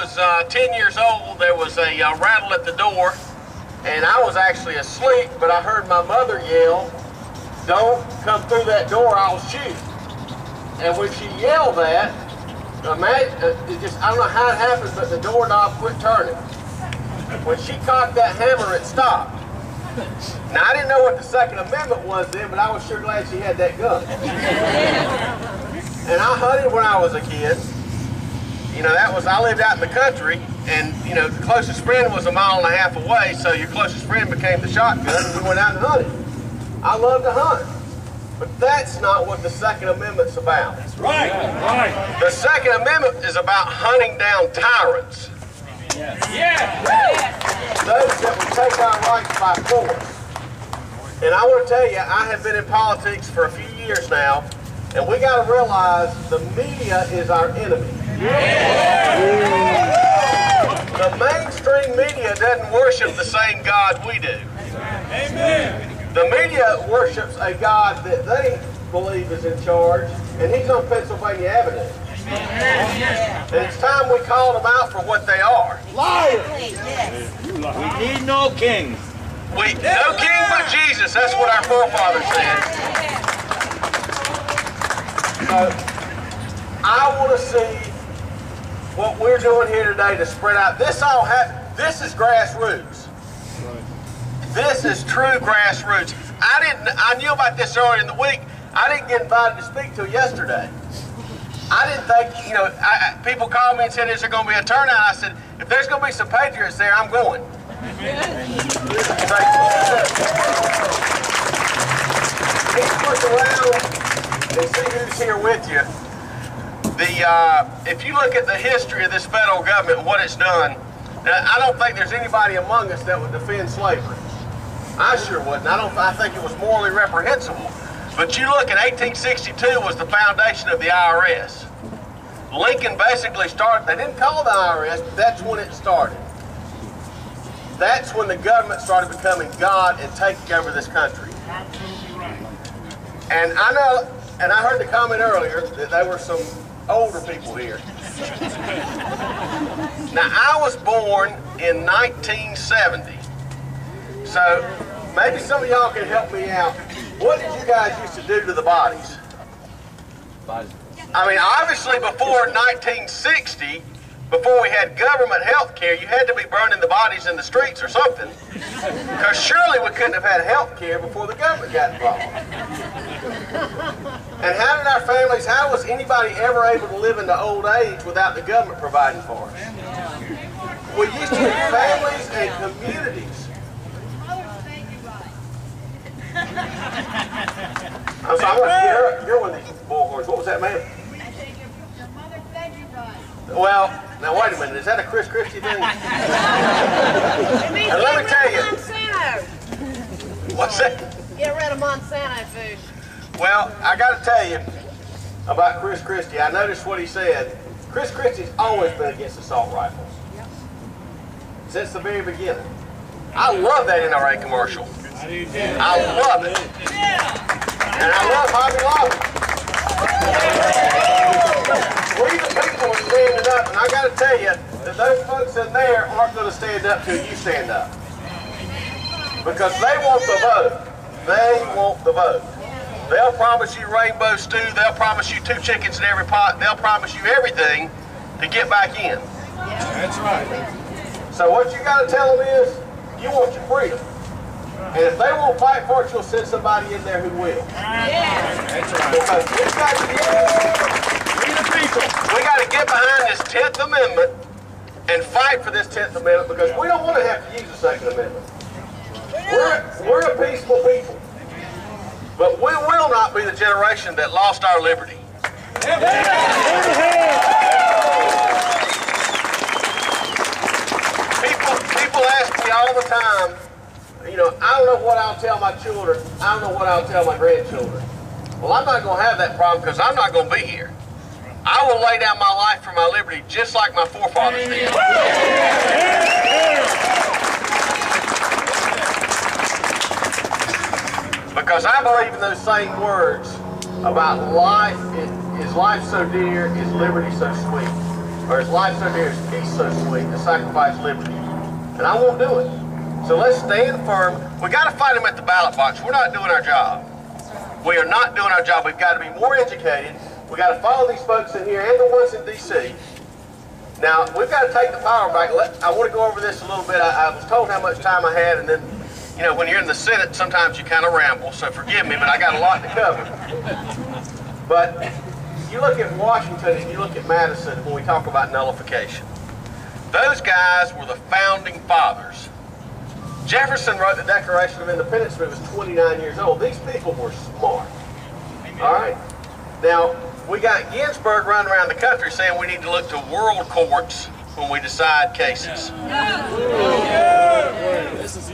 was 10 years old, there was a rattle at the door, and I was actually asleep, but I heard my mother yell, "Don't come through that door, I'll shoot." And when she yelled that, I don't know how it happened, but the doorknob quit turning. When she cocked that hammer, it stopped. Now, I didn't know what the Second Amendment was then, but I was sure glad she had that gun. And I hunted when I was a kid. You know, I lived out in the country, and, you know, the closest friend was 1.5 miles away, so your closest friend became the shotgun, and we went out and hunted. I love to hunt. But that's not what the Second Amendment's about. That's right. The Second Amendment is about hunting down tyrants. Yes. Those that would take our rights by force. And I want to tell you, I have been in politics for a few years now, and we got to realize the media is our enemy. The mainstream media doesn't worship the same God we do. Amen. The media worships a God that they believe is in charge, and he's on Pennsylvania Avenue. And it's time we called them out for what they are. Liars! We need no king. No king but Jesus. That's what our forefathers said. So, I want to see what we're doing here today to spread out. This is grassroots. This is true grassroots. I knew about this earlier in the week. I didn't get invited to speak till yesterday. I didn't think, you know, people called me and said, "Is there going to be a turnout?" I said, "If there's going to be some patriots there, I'm going." Please look around and see who's here with you. If you look at the history of this federal government and what it's done, I don't think there's anybody among us that would defend slavery. I sure wouldn't. I think it was morally reprehensible. But you look at 1862 was the foundation of the IRS. Lincoln basically started, they didn't call it the IRS, but that's when it started. That's when the government started becoming God and taking over this country. Absolutely right. And I know, and I heard the comment earlier that there were some older people here. Now, I was born in 1970. So maybe some of y'all can help me out. What did you guys used to do to the bodies? I mean, obviously before 1960, before we had government health care, you had to be burning the bodies in the streets or something. Because surely we couldn't have had health care before the government got involved. And how did our families, how was anybody ever able to live into old age without the government providing for us? We used to have families and communities. I'm sorry, you're one of these bullhorns. What was that, ma'am? Your mother fed you right. Well, now wait a minute. Is that a Chris Christie thing? And let me tell you. Monsanto. What's that? Get rid of Monsanto food. Well, I got to tell you about Chris Christie. I noticed what he said. Chris Christie's always been against assault rifles. Yep. Since the very beginning. I love that NRA commercial. I love it. And I love Hobby Lobby. We the people are standing up, and I got to tell you that those folks in there aren't going to stand up till you stand up. Because they want the vote. They want the vote. They'll promise you rainbow stew. They'll promise you 2 chickens in every pot. They'll promise you everything to get back in. That's right. So what you got to tell them is, you want your freedom. And if they won't fight for it, you'll send somebody in there who will. That's right. Because we got to get behind this 10th Amendment and fight for this 10th Amendment because we don't want to have to use the Second Amendment. We're a peaceful people. But we will not be the generation that lost our liberty. People ask me all the time, you know, I don't know what I'll tell my children. I don't know what I'll tell my grandchildren. Well, I'm not going to have that problem because I'm not going to be here. I will lay down my life for my liberty just like my forefathers did. Because I believe in those same words about life is life so dear, is liberty so sweet. or his life so dear, his peace so sweet, to sacrifice liberty. And I won't do it. So let's stand firm. We got to fight them at the ballot box. We're not doing our job. We are not doing our job. We've got to be more educated. We got to follow these folks in here and the ones in D.C. Now, we've got to take the power back. I want to go over this a little bit. I was told how much time I had, and then, you know, when you're in the Senate, sometimes you kind of ramble, so forgive me, but I got a lot to cover. But you look at Washington and you look at Madison when we talk about nullification. Those guys were the founding fathers. Jefferson wrote the Declaration of Independence when he was 29 years old. These people were smart. All right? Now, we got Ginsburg running around the country saying we need to look to world courts when we decide cases.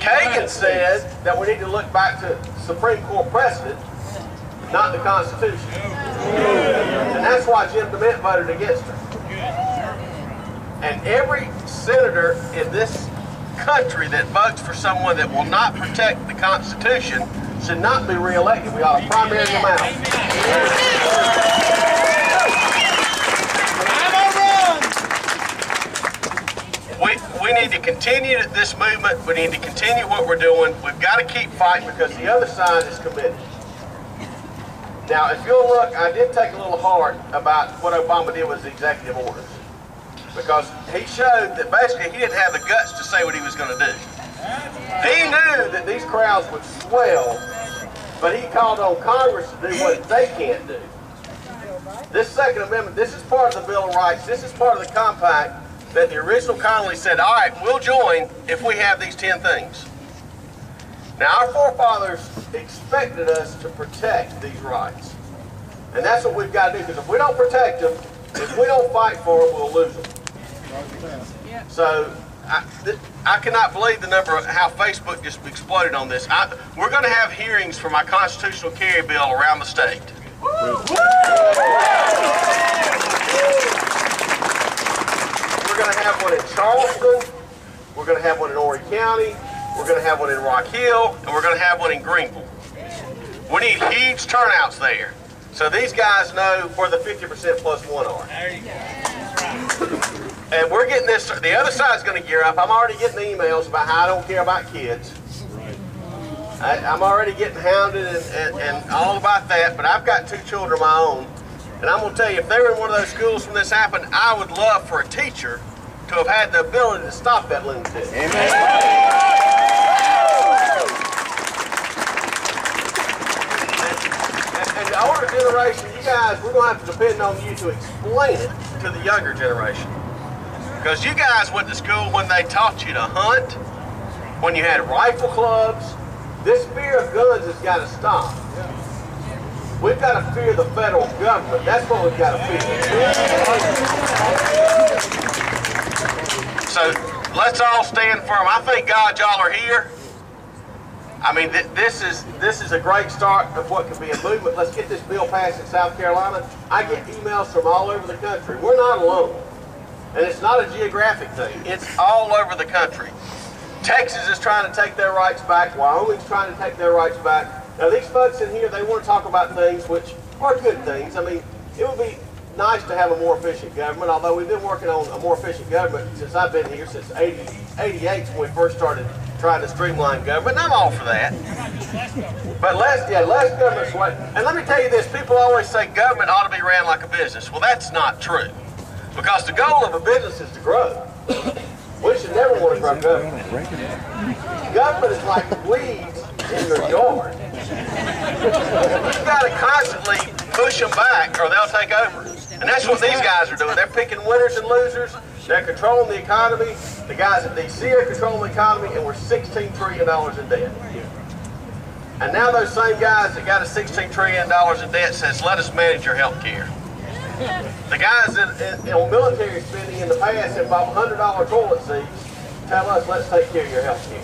Kagan said that we need to look back to Supreme Court precedent, not the Constitution. And that's why Jim DeMint voted against her. And every senator in this country that votes for someone that will not protect the Constitution should not be reelected. We ought to primary them out. We need to continue this movement. We need to continue what we're doing. We've got to keep fighting because the other side is committed. Now, if you'll look, I did take a little hard about what Obama did with his executive orders, because he showed that basically he didn't have the guts to say what he was going to do. He knew that these crowds would swell, but he called on Congress to do what they can't do. This Second Amendment, this is part of the Bill of Rights. This is part of the compact that the original Connolly said, all right, we'll join if we have these 10 things. Now, our forefathers expected us to protect these rights. And that's what we've got to do, because if we don't protect them, if we don't fight for them, we'll lose them. So, I cannot believe the number of how Facebook just exploded on this. We're going to have hearings for my constitutional carry bill around the state. We're going to have one in Charleston, we're going to have one in Horry County, we're going to have one in Rock Hill, and we're going to have one in Greenville. We need huge turnouts there, so these guys know where the 50% plus one are. There you go. And we're getting this, the other side's going to gear up. I'm already getting emails about how I don't care about kids. I'm already getting hounded and all about that, but I've got 2 children of my own. And I'm going to tell you, if they were in one of those schools when this happened, I would love for a teacher to have had the ability to stop that lunatic. Amen. And the older generation, you guys, we're going to have to depend on you to explain it to the younger generation. Because you guys went to school when they taught you to hunt, when you had rifle clubs. This fear of guns has got to stop. We've got to fear the federal government. That's what we've got to fear. So let's all stand firm. I thank God y'all are here. I mean, this is a great start of what could be a movement. Let's get this bill passed in South Carolina. I get emails from all over the country. We're not alone. And it's not a geographic thing. It's all over the country. Texas is trying to take their rights back. Wyoming's trying to take their rights back. Now, these folks in here, they want to talk about things which are good things. I mean, it would be nice to have a more efficient government, although we've been working on a more efficient government since I've been here, since 88 when we first started trying to streamline government, and I'm all for that. But less government's way. And let me tell you this, people always say government ought to be ran like a business. Well, that's not true, because the goal of a business is to grow. We should never want to grow government. Government is like weeds in your yard. You've got to constantly push them back or they'll take over. And that's what these guys are doing. They're picking winners and losers. They're controlling the economy. The guys at D.C. are controlling the economy, and we're $16 trillion in debt. And now those same guys that got us $16 trillion in debt says, let us manage your health care. The guys on military spending in the past have bought $100 toilet seats tell us, let's take care of your health care.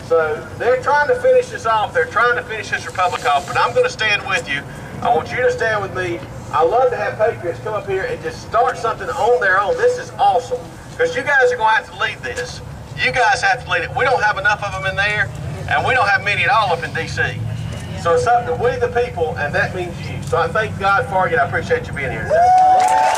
So they're trying to finish this off. They're trying to finish this republic off, but I'm going to stand with you. I want you to stand with me. I love to have patriots come up here and just start something on their own. This is awesome, because you guys are going to have to lead this. You guys have to lead it. We don't have enough of them in there, and we don't have many at all up in D.C. So it's up to we the people, and that means you. So I thank God for you, and I appreciate you being here today.